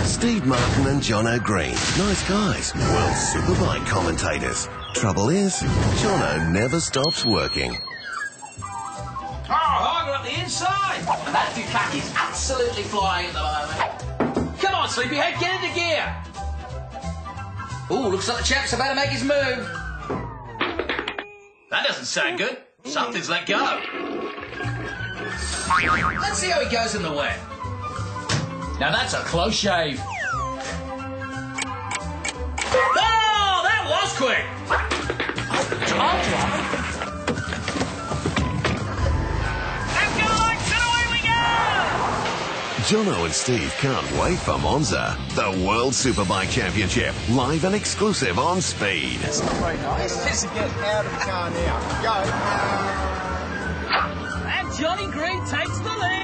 Steve Martin and Jono Green. Nice guys. World Superbike commentators. Trouble is, Jono never stops working. Oh, harder at the inside. And that Ducati's absolutely flying at the moment. Come on, sleepyhead, get into gear. Ooh, looks like the champ's about to make his move. That doesn't sound good. Something's let go. Let's see how he goes in the wet. Now that's a close shave. Oh, that was quick. Jono and Steve can't wait for Monza, the World Superbike Championship, live and exclusive on Speed. That's not very nice. Let's get out of the car now. Go. And Johnny Green takes the lead.